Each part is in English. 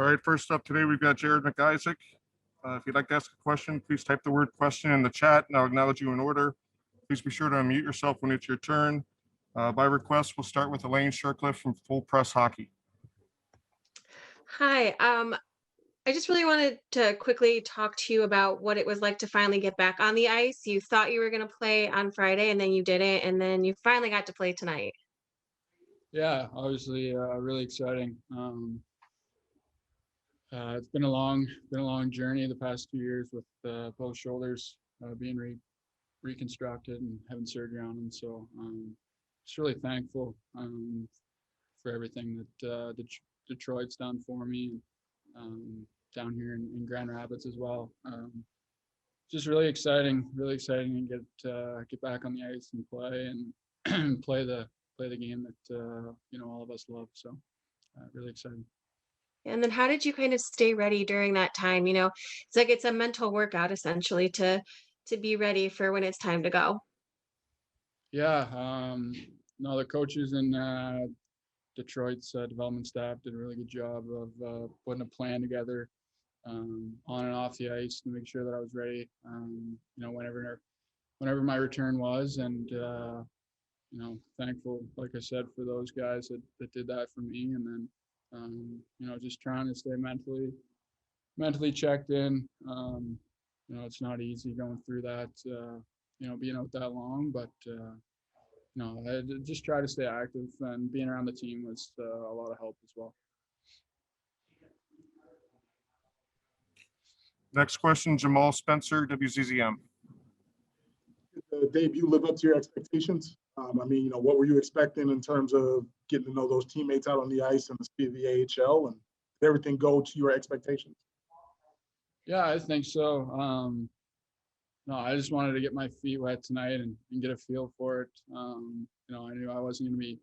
All right, first up today, we've got Jared McIsaac. If you'd like to ask a question, please type the word question in the chat and I'll acknowledge you in order. Please be sure to unmute yourself when it's your turn. By request, we'll start with Elaine Shercliffe from Full Press Hockey. Hi, I just really wanted to quickly talk to you about what it was like to finally get back on the ice. You thought you were going to play on Friday and then you didn't, and then you finally got to play tonight. Yeah, obviously really exciting. It's been a long journey the past 2 years with both shoulders being reconstructed and having surgery on them. So just really thankful for everything that Detroit's done for me, down here in Grand Rapids as well. Just really exciting to get back on the ice and play and play the game that all of us love. So really exciting. And then how did you kind of stay ready during that time? It's like it's a mental workout essentially to be ready for when it's time to go. Yeah, no, the coaches in Detroit's development staff did a really good job of putting a plan together on and off the ice to make sure that I was ready, whenever my return was. And, thankful, like I said, for those guys that did that for me. And then, just trying to stay mentally checked in. It's not easy going through that, being out that long, but, I just try to stay active, and being around the team was a lot of help as well. Next question, Jamal Spencer, WZZM. Did the debut live up to your expectations? What were you expecting in terms of getting to know those teammates out on the ice and the speed of the AHL, and did everything go to your expectations? Yeah, I think so. No, I just wanted to get my feet wet tonight and get a feel for it. I knew I wasn't going to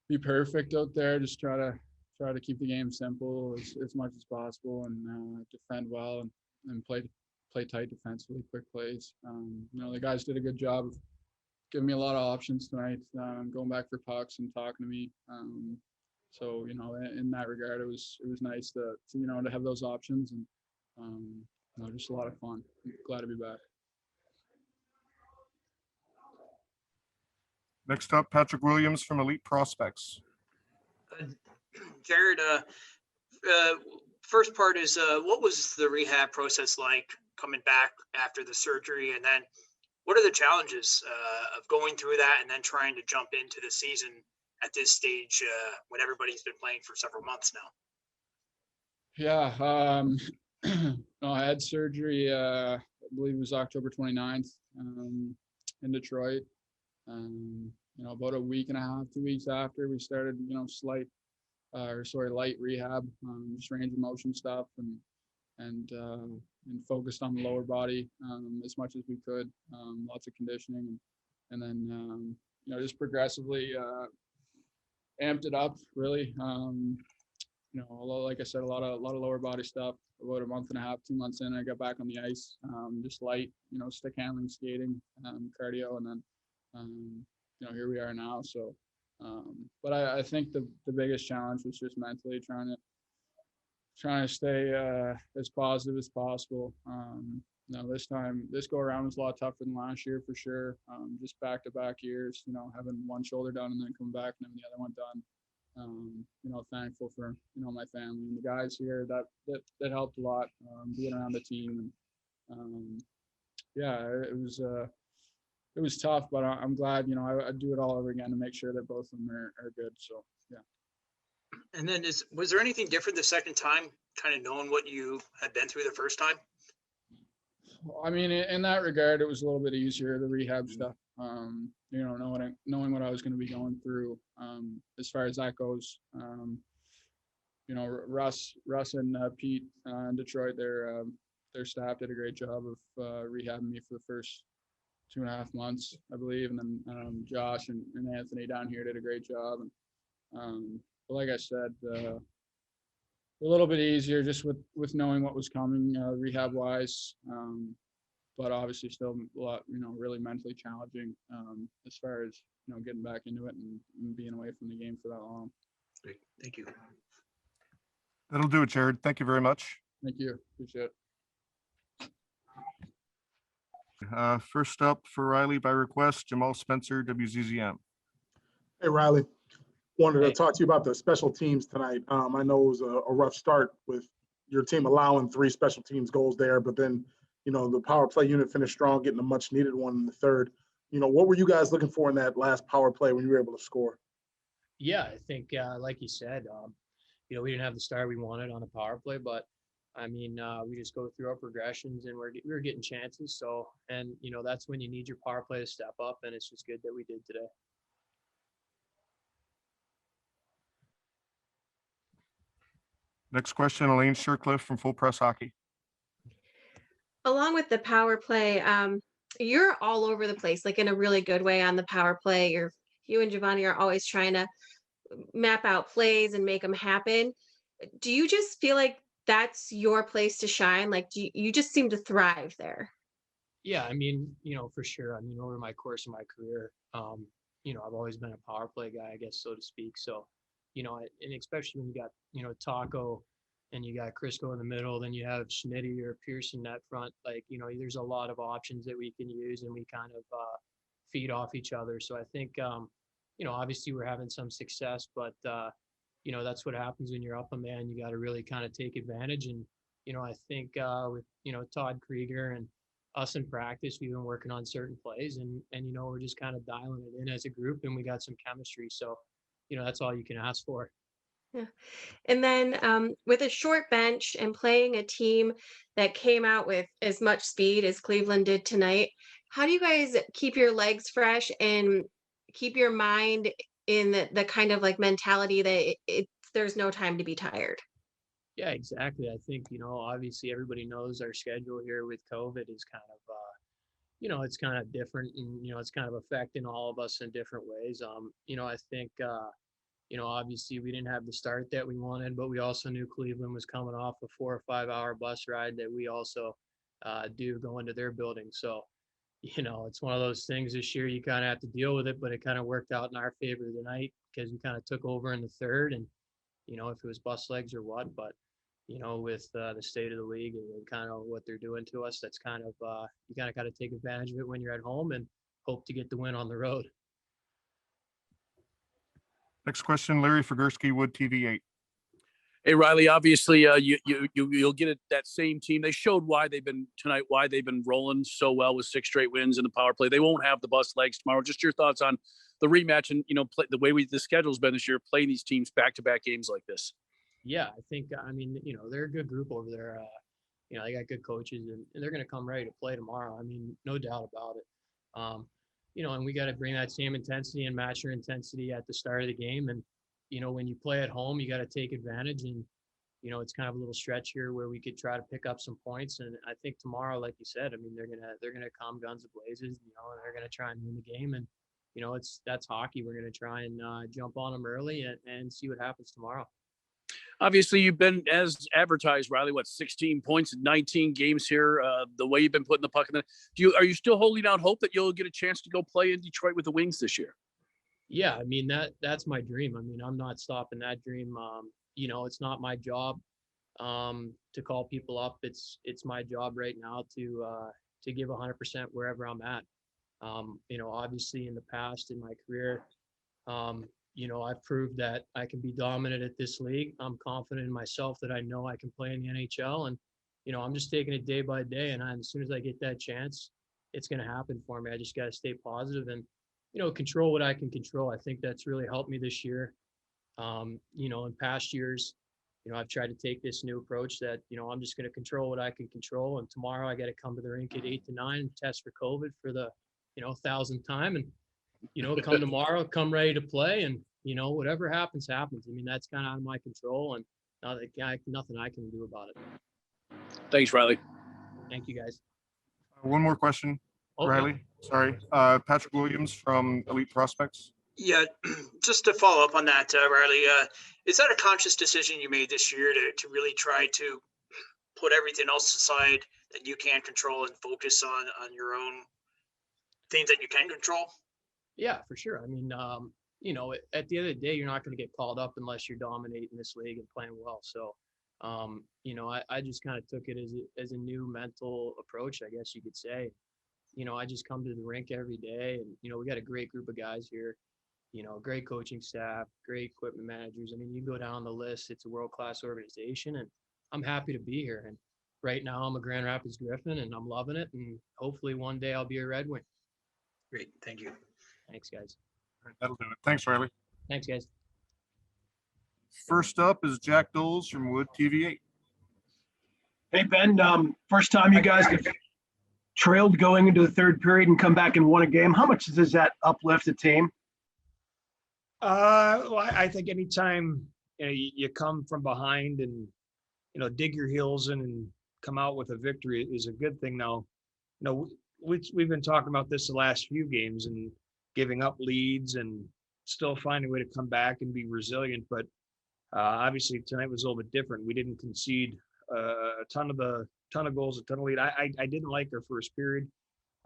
be perfect out there. Just try to keep the game simple as much as possible, and defend well and play tight defensively, quick plays. The guys did a good job of giving me a lot of options tonight, going back for pucks and talking to me. So in that regard, it was nice to have those options, and just a lot of fun. Glad to be back. Next up, Patrick Williams from Elite Prospects. Jared, first part is what was the rehab process like coming back after the surgery, and then what are the challenges of going through that and then trying to jump into the season at this stage when everybody's been playing for several months now? Yeah, no, I had surgery, I believe it was October 29th in Detroit. About a week and a half, 2 weeks after, we started, light rehab, just range of motion stuff, and focused on the lower body as much as we could. Lots of conditioning, and then just progressively amped it up. Really, like I said, a lot of lower body stuff. About a month and a half, 2 months in, I got back on the ice, just light, stick handling, skating, cardio, and then here we are now. So, but I think the biggest challenge was just mentally trying to stay as positive as possible. This go around was a lot tougher than last year for sure. Just back-to-back years, having one shoulder done and then coming back and having the other one done. Thankful for my family and the guys here that helped a lot, being around the team. And it was tough, but I'm glad I'd do it all over again to make sure that both of them are good. So yeah. And then was there anything different the second time, kind of knowing what you had been through the first time? I mean, in that regard, it was a little bit easier, the rehab stuff. Knowing what I was going to be going through, as far as that goes. Russ and Pete in Detroit, their staff did a great job of rehabbing me for the first 2.5 months, I believe, and then Josh and Anthony down here did a great job. And but like I said, a little bit easier just with knowing what was coming rehab wise, but obviously still a lot, really mentally challenging as far as getting back into it and being away from the game for that long. Great, thank you. That'll do it, Jared. Thank you very much. Thank you. Appreciate it. First up for Riley by request, Jamal Spencer, WZZM. Hey, Riley. Wanted to Hey. talk to you about the special teams tonight. I know it was a rough start with your team allowing 3 special teams goals there, but then, the power play unit finished strong, getting a much needed one in the third. What were you guys looking for in that last power play when you were able to score? Yeah, I think, like you said, we didn't have the start we wanted on the power play, but I mean, we just go through our progressions and we were getting chances. So, and that's when you need your power play to step up, and it's just good that we did today. Next question, Elaine Shercliffe from Full Press Hockey. Along with the power play, you're all over the place, like in a really good way on the power play. You and Giovanni are always trying to map out plays and make them happen. Do you just feel like that's your place to shine? Like, you just seem to thrive there? Yeah, I mean, for sure. I mean, over my course of my career, I've always been a power play guy, I guess, so to speak. So, and especially when you got, Taco and you got Crisco in the middle, then you have Schmitty or Pearson up front. Like, there's a lot of options that we can use, and we kind of feed off each other. So I think, obviously we're having some success, but, that's what happens when you're up a man. You got to really kind of take advantage. And, I think with, Todd Krieger and us in practice, we've been working on certain plays, and we're just kind of dialing it in as a group, and we got some chemistry. So, that's all you can ask for. Yeah. And then with a short bench and playing a team that came out with as much speed as Cleveland did tonight, how do you guys keep your legs fresh and keep your mind in the kind of like mentality that there's no time to be tired? Yeah, exactly. I think, obviously everybody knows our schedule here with COVID is kind of, it's kind of different, and, it's kind of affecting all of us in different ways. I think, obviously we didn't have the start that we wanted, but we also knew Cleveland was coming off a 4 or 5 hour bus ride that we also do go into their building. So, it's one of those things this year, you kind of have to deal with it, but it kind of worked out in our favor tonight because we kind of took over in the third, and, if it was bus legs or what, but, with the state of the league and kind of what they're doing to us, that's kind of, you kind of got to take advantage of it when you're at home and hope to get the win on the road. Next question, Larry Figursky, Wood TV8. Hey, Riley, obviously you'll get it, that same team. They showed why they've been rolling so well with 6 straight wins in the power play. They won't have the bus legs tomorrow. Just your thoughts on the rematch and, the way the schedule's been this year, playing these teams back-to-back games like this. Yeah, I think, they're a good group over there. They got good coaches, and they're going to come ready to play tomorrow. I mean, no doubt about it. And we got to bring that same intensity and match your intensity at the start of the game. And, when you play at home, you got to take advantage. And, it's kind of a little stretch here where we could try to pick up some points. And I think tomorrow, like you said, I mean, they're gonna come guns blazes, and they're gonna try and win the game. And, that's hockey. We're gonna try and jump on them early and see what happens tomorrow. Obviously, you've been, as advertised, Riley, 16 points in 19 games here. The way you've been putting the puck in are you still holding out hope that you'll get a chance to go play in Detroit with the Wings this year? Yeah, I mean, that's my dream. I mean, I'm not stopping that dream. It's not my job to call people up. It's my job right now to give 100% wherever I'm at. Obviously in the past in my career, I've proved that I can be dominant at this league. I'm confident in myself that I know I can play in the NHL, and, I'm just taking it day by day. And as soon as I get that chance, it's going to happen for me. I just got to stay positive and, control what I can control. I think that's really helped me this year. In past years, I've tried to take this new approach that, I'm just going to control what I can control. And tomorrow I got to come to the rink at 8 to 9, test for COVID for the, 1,000th time. And, come tomorrow, come ready to play. And, whatever happens, happens. I mean, that's kind of out of my control, and nothing I can do about it. Thanks, Riley. Thank you, guys. One more question, Riley. Sorry. Patrick Williams from Elite Prospects. Yeah, just to follow up on that, Riley, is that a conscious decision you made this year to really try to put everything else aside that you can't control and focus on your own things that you can control? Yeah, for sure. I mean, at the end of the day, you're not going to get called up unless you're dominating this league and playing well. So, I just kind of took it as a new mental approach, I guess you could say. I just come to the rink every day, and we got a great group of guys here. Great coaching staff, great equipment managers. I mean, you go down the list, it's a world-class organization, and I'm happy to be here. And right now I'm a Grand Rapids Griffin, and I'm loving it. And hopefully one day I'll be a Red Wing. Great, thank you. Thanks, guys. All right, that'll do it. Thanks, Riley. Thanks, guys. First up is Jack Doles from Wood TV8. Hey, Ben, first time you guys have trailed going into the third period and come back and won a game. How much does that uplift the team? Well, I think anytime you come from behind and dig your heels in and come out with a victory is a good thing. Now, we've been talking about this the last few games and giving up leads and still finding a way to come back and be resilient. But obviously tonight was a little bit different. We didn't concede a ton of goals, a ton of lead. I didn't like our first period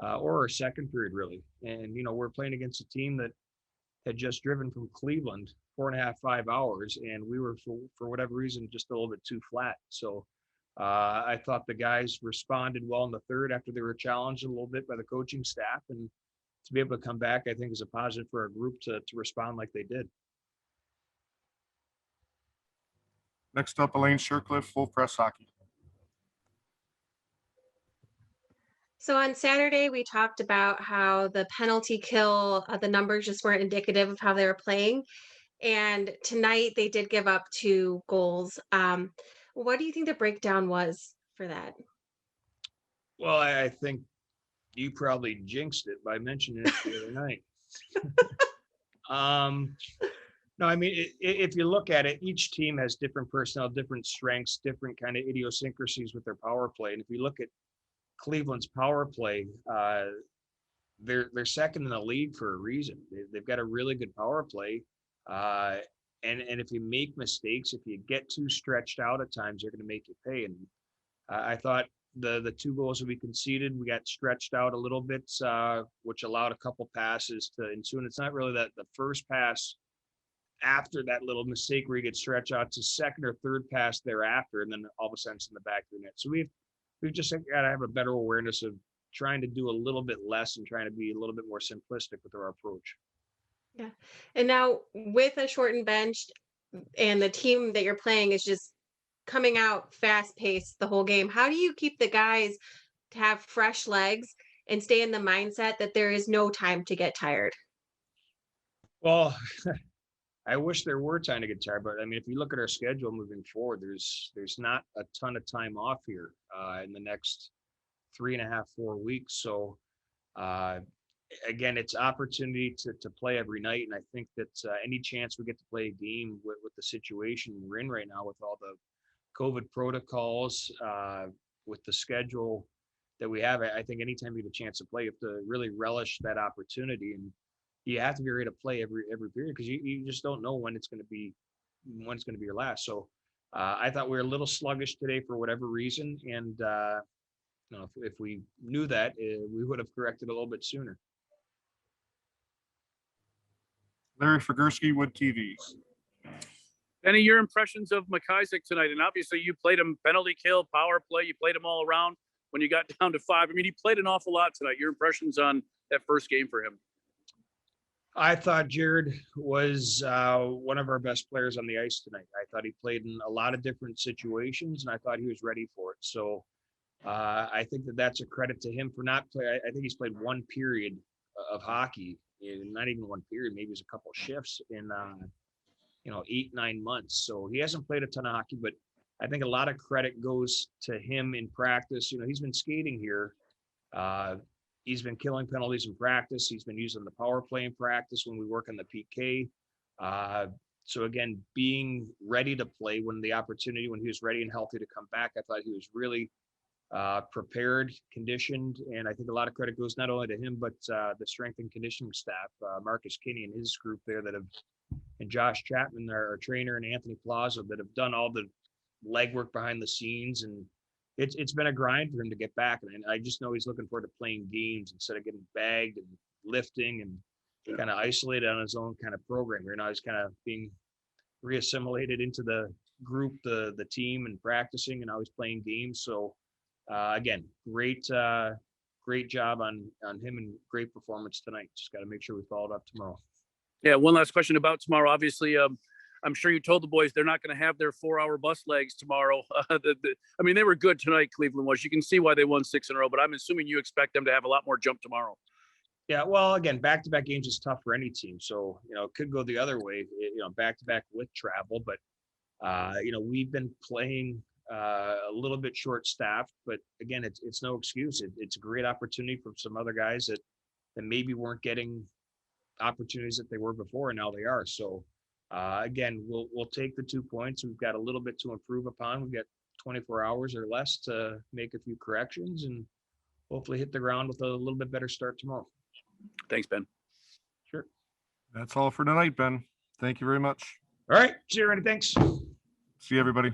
or our second period really. And we're playing against a team that had just driven from Cleveland 4.5, 5 hours, and we were for whatever reason just a little bit too flat. So I thought the guys responded well in the third after they were challenged a little bit by the coaching staff, and to be able to come back, I think, is a positive for our group to respond like they did. Next up, Elaine Shercliffe, Full Press Hockey. So on Saturday, we talked about how the penalty kill, the numbers just weren't indicative of how they were playing. And tonight they did give up 2 goals. What do you think the breakdown was for that? Well, I think you probably jinxed it by mentioning it the other night. No, I mean, if you look at it, each team has different personnel, different strengths, different kind of idiosyncrasies with their power play. And if you look at Cleveland's power play, they're second in the league for a reason. They've got a really good power play. And if you make mistakes, if you get too stretched out at times, they're going to make you pay. And I thought the 2 goals that we conceded, we got stretched out a little bit, which allowed a couple passes to ensue. And it's not really that the first pass after that little mistake where you get stretched out, to second or third pass thereafter, and then all of a sudden it's in the back of the net. So we've just got to have a better awareness of trying to do a little bit less and trying to be a little bit more simplistic with our approach. Yeah. And now with a shortened bench and the team that you're playing is just coming out fast paced the whole game, how do you keep the guys to have fresh legs and stay in the mindset that there is no time to get tired? Well, I wish there were time to get tired, but I mean, if you look at our schedule moving forward, there's not a ton of time off here in the next 3.5, 4 weeks. So again, it's opportunity to play every night. And I think that any chance we get to play a game with the situation we're in right now, with all the COVID protocols, with the schedule that we have, I think anytime you get a chance to play, you have to really relish that opportunity. And you have to be ready to play every period, because you just don't know when it's going to be your last. So I thought we were a little sluggish today for whatever reason, and if we knew that, we would have corrected a little bit sooner. Larry Figurski, Wood TV. Any of your impressions of McIsaac tonight? And obviously you played him penalty kill, power play, you played him all around when you got down to 5. I mean, he played an awful lot tonight. Your impressions on that first game for him? I thought Jared was one of our best players on the ice tonight. I thought he played in a lot of different situations, and I thought he was ready for it. So I think that's a credit to him for not play. I think he's played 1 period of hockey, not even 1 period, maybe it was a couple shifts in 8-9 months. So he hasn't played a ton of hockey, but I think a lot of credit goes to him in practice. He's been skating here. He's been killing penalties in practice. He's been using the power play in practice when we work on the PK. So again, being ready to play when he was ready and healthy to come back, I thought he was really prepared, conditioned, and I think a lot of credit goes not only to him, but the strength and conditioning staff, Marcus Kinney and his group there and Josh Chapman, our trainer, and Anthony Plaza, that have done all the legwork behind the scenes. And it's been a grind for him to get back. And I just know he's looking forward to playing games instead of getting bagged and lifting and kind of isolated on his own kind of program. He's kind of being reassimilated into the group the team and practicing and always playing games. So again, great job on him and great performance tonight. Just got to make sure we follow it up tomorrow. Yeah, one last question about tomorrow. Obviously, I'm sure you told the boys they're not going to have their 4-hour bus legs tomorrow. I mean, they were good tonight, Cleveland was. You can see why they won 6 in a row, but I'm assuming you expect them to have a lot more jump tomorrow. Yeah, well, again, back-to-back games is tough for any team. So, it could go the other way, back-to-back with travel. But, we've been playing a little bit short-staffed. But, again, it's no excuse. It's a great opportunity for some other guys that maybe weren't getting opportunities that they were before, and now they are. So, again, we'll take the 2 points. We've got a little bit to improve upon. We've got 24 hours or less to make a few corrections and hopefully hit the ground with a little bit better start tomorrow. Thanks, Ben. Sure. That's all for tonight, Ben. Thank you very much. All right. See you, Randy. Thanks. See you, everybody.